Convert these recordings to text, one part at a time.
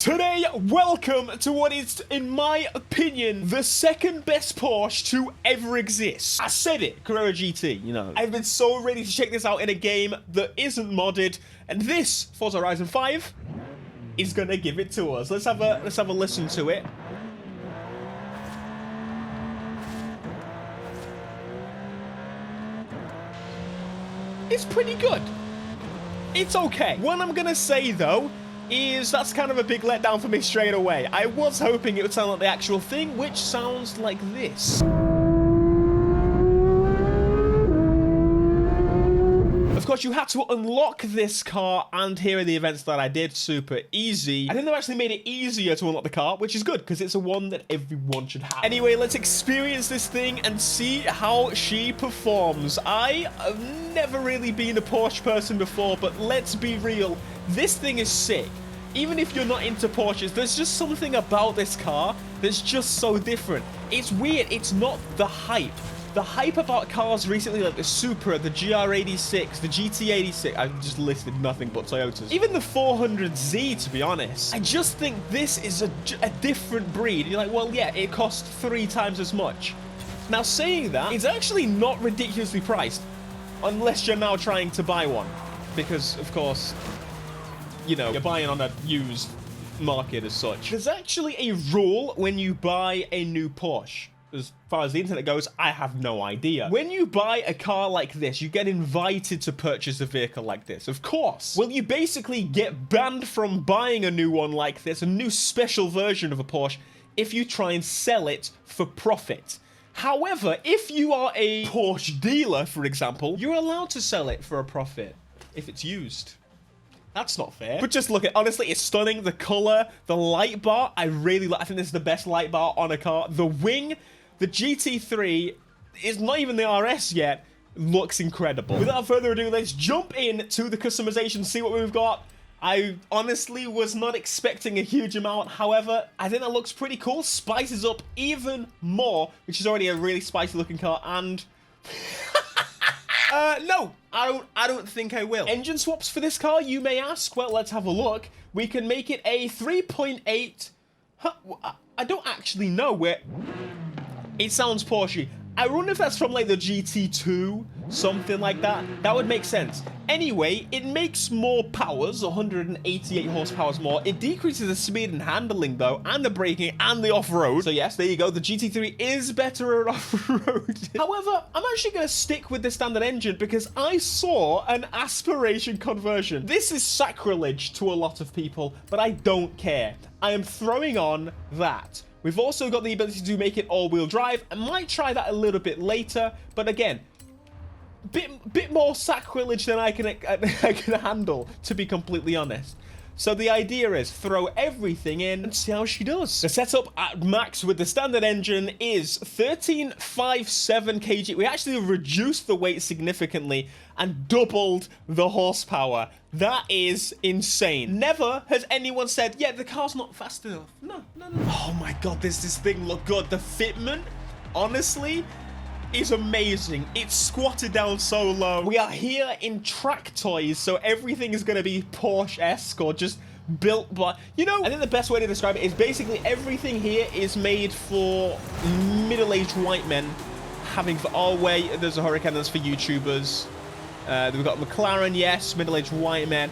Today, welcome to what is, in my opinion, the second best Porsche to ever exist. I said it, Carrera GT, you know. I've been so ready to check this out in a game that isn't modded, and this, Forza Horizon 5, is gonna give it to us. Let's have a listen to it. It's pretty good. It's okay. What I'm gonna say, though, is that's kind of a big letdown for me straight away. I was hoping it would sound like the actual thing, which sounds like this. Of course, you had to unlock this car, and here are the events that I did. Super easy. I think they've actually made it easier to unlock the car, which is good, because it's a one that everyone should have. Anyway, let's experience this thing and see how she performs. I have never really been a Porsche person before, but let's be real. This thing is sick. Even if you're not into Porsches, there's just something about this car that's just so different. It's weird. It's not the hype. The hype about cars recently, like the Supra, the GR86, the GT86, I've just listed nothing but Toyotas. Even the 400Z, to be honest. I just think this is a different breed. You're like, well, yeah, it costs 3 times as much. Now, saying that, it's actually not ridiculously priced, unless you're now trying to buy one. Because, of course, you know, you're buying on a used market as such. There's actually a rule when you buy a new Porsche. As far as the internet goes, I have no idea. When you buy a car like this, you get invited to purchase a vehicle like this, of course. Well, you basically get banned from buying a new one like this, a new special version of a Porsche, if you try and sell it for profit. However, if you are a Porsche dealer, for example, you're allowed to sell it for a profit if it's used. That's not fair. But just look at, honestly, it's stunning. The color, the light bar, I really like. I think this is the best light bar on a car. The wing, the GT3 is not even the RS yet. Looks incredible. Without further ado, let's jump in to the customization, see what we've got. I honestly was not expecting a huge amount. However, I think that looks pretty cool. Spices up even more, which is already a really spicy looking car. And no, I don't think I will. Engine swaps for this car, you may ask. Well, let's have a look. We can make it a 3.8. I don't actually know where. It sounds Porsche. I wonder if that's from like the GT2, something like that. That would make sense. Anyway, it makes more powers, 188 horsepower more. It decreases the speed and handling though, and the braking and the off-road. So yes, there you go. The GT3 is better at off-road. However, I'm actually going to stick with the standard engine because I saw an aspiration conversion. This is sacrilege to a lot of people, but I don't care. I am throwing on that. We've also got the ability to make it all-wheel drive. I might try that a little bit later, but again, bit more sacrilege than I can handle, to be completely honest. So the idea is throw everything in and see how she does. The setup at max with the standard engine is 1357 kg. We actually reduced the weight significantly and doubled the horsepower. That is insane. Never has anyone said, yeah, the car's not fast enough. No. Oh my God, does this thing look good? The fitment, honestly, is amazing. It's squatted down so low. We are here in track toys, so everything is going to be Porsche-esque or just built by, you know, I think the best way to describe it is basically everything here is made for middle-aged white men having for our way. There's a Hurricane that's for YouTubers. We've got McLaren, yes, middle-aged white men.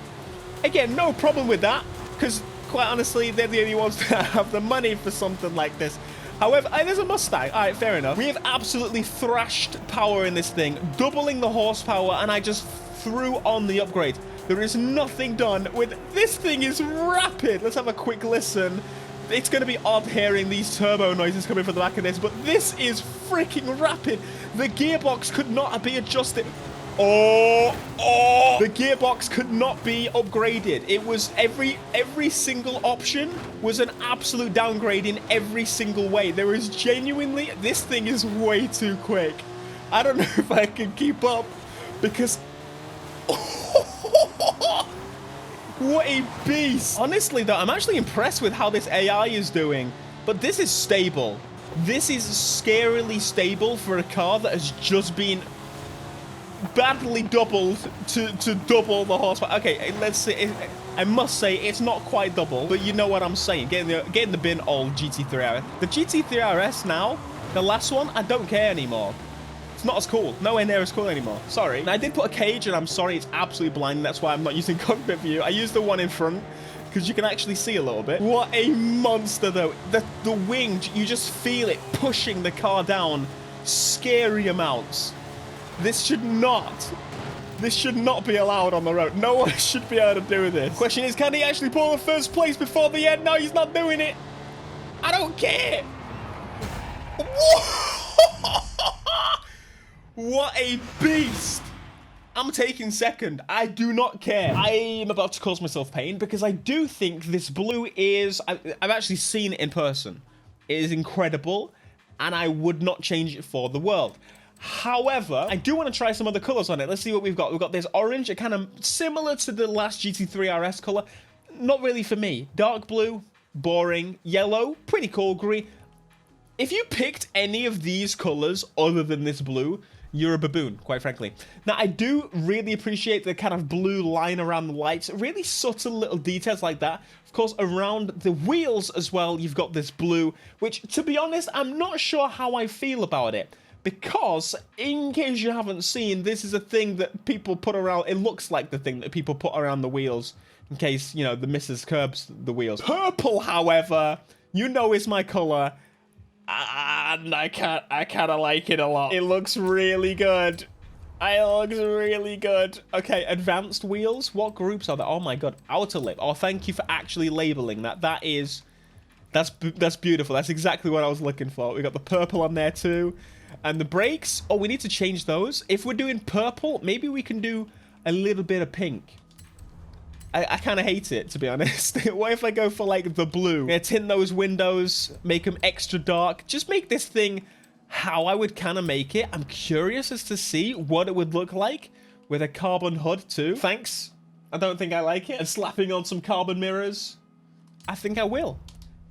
Again, no problem with that, because quite honestly, they're the only ones that have the money for something like this. However, there's a Mustang. All right, fair enough. We have absolutely thrashed power in this thing, doubling the horsepower, and I just threw on the upgrade. There is nothing done with this thing. Is rapid. Let's have a quick listen. It's going to be odd hearing these turbo noises coming from the back of this, but this is freaking rapid. The gearbox could not be adjusted. Oh, the gearbox could not be upgraded. It was every single option was an absolute downgrade in every single way. There is genuinely, this thing is way too quick. I don't know if I can keep up because what a beast. Honestly though, I'm actually impressed with how this AI is doing, but this is stable. This is scarily stable for a car that has just been badly doubled to double the horsepower. Okay, let's see. I must say it's not quite double, but you know what I'm saying. Get in the bin, old GT3 RS. The GT3 RS now, the last one, I don't care anymore. It's not as cool. Nowhere near as cool anymore. Sorry. Now, I did put a cage, and I'm sorry, it's absolutely blinding. That's why I'm not using cockpit view. I used the one in front, because you can actually see a little bit. What a monster, though. The wing, you just feel it pushing the car down scary amounts. This should not be allowed on the road. No one should be able to do this. Question is, can he actually pull the first place before the end? No, he's not doing it. I don't care. What a beast. I'm taking second. I do not care. I am about to cause myself pain because I do think this blue is... I've actually seen it in person. It is incredible, and I would not change it for the world. However, I do want to try some other colors on it. Let's see what we've got. We've got this orange, kind of similar to the last GT3 RS color. Not really for me. Dark blue, boring. Yellow, pretty cool. Green. If you picked any of these colors other than this blue, you're a baboon, quite frankly. Now, I do really appreciate the kind of blue line around the lights. Really subtle little details like that. Of course, around the wheels as well, you've got this blue, which, to be honest, I'm not sure how I feel about it. Because, in case you haven't seen, this is a thing that people put around. It looks like the thing that people put around the wheels. In case, you know, the missus curbs the wheels. Purple, however, you know is my color. And I kind of like it a lot. It looks really good. It looks really good. Okay, advanced wheels. What groups are there? Oh my god, outer lip. Oh, thank you for actually labeling that. That's beautiful. That's exactly what I was looking for. We got the purple on there too. And the brakes, oh, we need to change those. If we're doing purple, maybe we can do a little bit of pink. I kind of hate it, to be honest. What if I go for, like, the blue? Yeah, tint those windows, make them extra dark. Just make this thing how I would kind of make it. I'm curious as to see what it would look like with a carbon hood, too. Thanks. I don't think I like it. And slapping on some carbon mirrors. I think I will.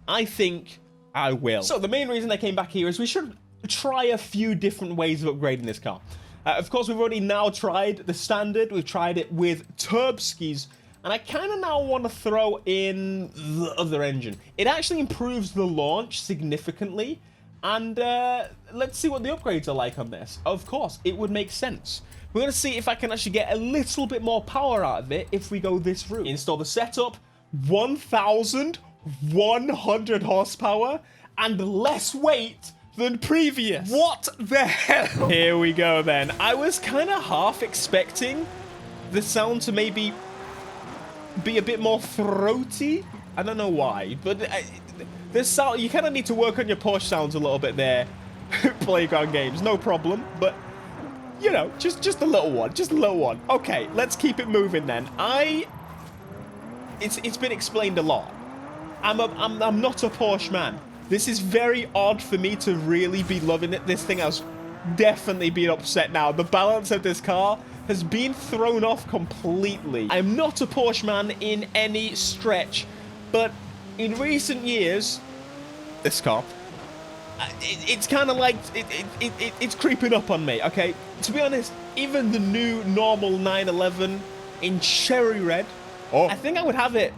I think I will. So, the main reason I came back here is we should try a few different ways of upgrading this car. Of course, we've already now tried the standard. We've tried it with Turbskis. And I kind of now want to throw in the other engine. It actually improves the launch significantly. And let's see what the upgrades are like on this. Of course, it would make sense. We're going to see if I can actually get a little bit more power out of it if we go this route. Install the setup. 1,100 horsepower and less weight than previous. What the hell? Here we go then. I was kind of half expecting the sound to maybe be a bit more throaty. I don't know why, but this sound, you kind of need to work on your Porsche sounds a little bit there. Playground games, no problem, but you know, just a little one, just a little one. Okay, let's keep it moving then. It's been explained a lot. I'm not a Porsche man. This is very odd for me to really be loving it. This thing has definitely been upset now. The balance of this car has been thrown off completely. I'm not a Porsche man in any stretch, but in recent years, this car, it's kind of like, it's creeping up on me, okay? To be honest, even the new normal 911 in cherry red, I think I would have it.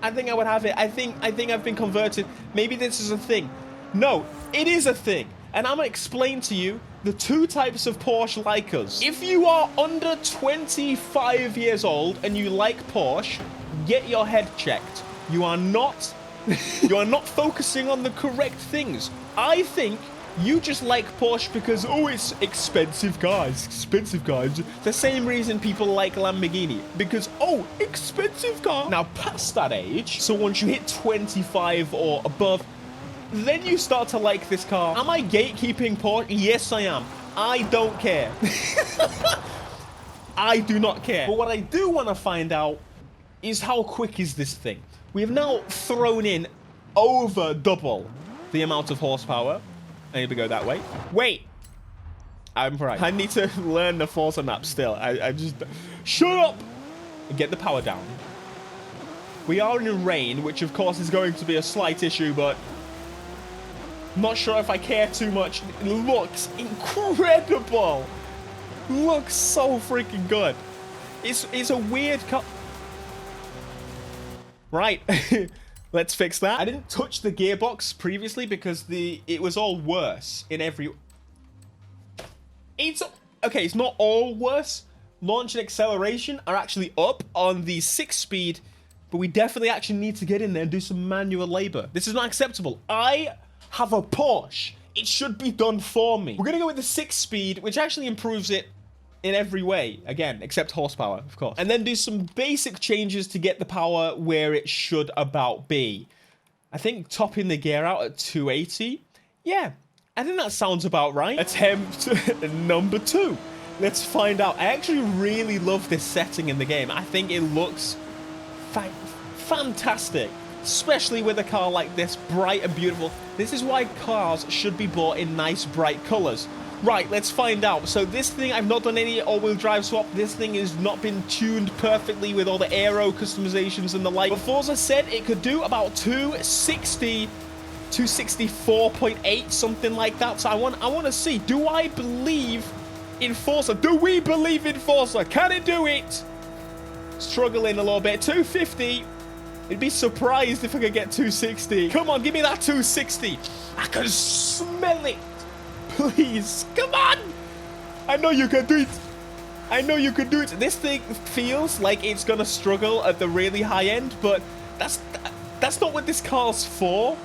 I think I would have it. I think I've been converted. Maybe this is a thing. No, it is a thing. And I'm going to explain to you the two types of Porsche like us. If you are under 25 years old and you like Porsche, get your head checked. You are not focusing on the correct things. I think you just like Porsche because, oh, it's expensive cars. Expensive cars. The same reason people like Lamborghini. Because, oh, expensive car. Now, past that age, so once you hit 25 or above, then you start to like this car. Am I gatekeeping Porsche? Yes, I am. I don't care. I do not care. But what I do want to find out is how quick is this thing? We have now thrown in over double the amount of horsepower. I need to go that way. Wait. I'm right. I need to learn the Forza map still. I just... Shut up! Get the power down. We are in rain, which of course is going to be a slight issue, but... Not sure if I care too much. It looks incredible. looks so freaking good. It's a weird car. Right. Let's fix that. I didn't touch the gearbox previously because it was all worse in every... Okay, it's not all worse. Launch and acceleration are actually up on the 6-speed, but we definitely actually need to get in there and do some manual labor. This is not acceptable. I have a Porsche. It should be done for me. We're going to go with the 6-speed, which actually improves it in every way. Again, except horsepower, of course. And then do some basic changes to get the power where it should about be. I think topping the gear out at 280. Yeah, I think that sounds about right. Attempt number 2. Let's find out. I actually really love this setting in the game. I think it looks fantastic, especially with a car like this, bright and beautiful. This is why cars should be bought in nice, bright colors. Right, let's find out. So this thing, I've not done any all-wheel drive swap. This thing has not been tuned perfectly with all the aero customizations and the like. But Forza said it could do about 260, 264.8, something like that. So I want to see, do I believe in Forza? Do we believe in Forza? Can it do it? Struggling a little bit. 250. I'd be surprised if I could get 260. Come on, give me that 260. I can smell it. Please, come on! I know you can do it. I know you can do it. This thing feels like it's gonna struggle at the really high end, but that's not what this car's for.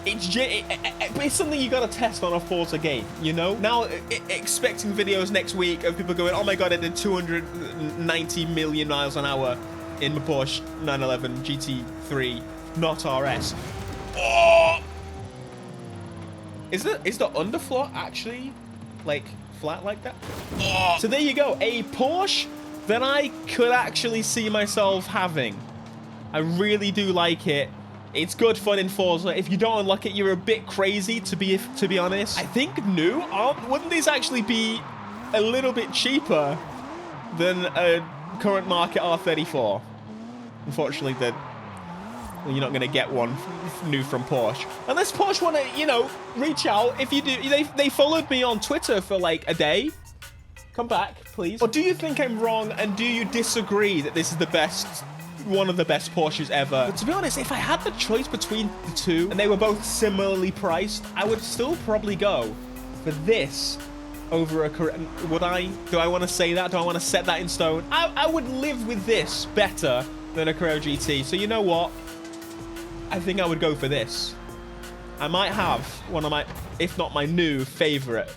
It's something you gotta test on a Forza game, you know? Now, expecting videos next week of people going, oh my god, I did 290 million miles an hour in my Porsche 911 GT3, not RS. Oh! Is the underfloor actually, like, flat like that? Oh. So there you go, a Porsche that I could actually see myself having. I really do like it. It's good fun in Forza. If you don't unlock it, you're a bit crazy, to be honest. I think new, wouldn't these actually be a little bit cheaper than a current market R34? Unfortunately, you're not going to get one new from Porsche. Unless Porsche want to, you know, reach out. If you do, they followed me on Twitter for like a day. Come back, please. Or do you think I'm wrong, and do you disagree that this is the best, one of the best Porsches ever? But to be honest, if I had the choice between the two, and they were both similarly priced, I would still probably go for this over a... Would I? Do I want to say that? Do I want to set that in stone? I would live with this better than a Carrera GT. So you know what? I think I would go for this. I might have one of my, if not my new favorite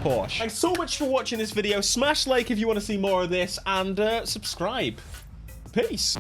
Porsche. Thanks so much for watching this video. Smash like if you want to see more of this, and subscribe. Peace.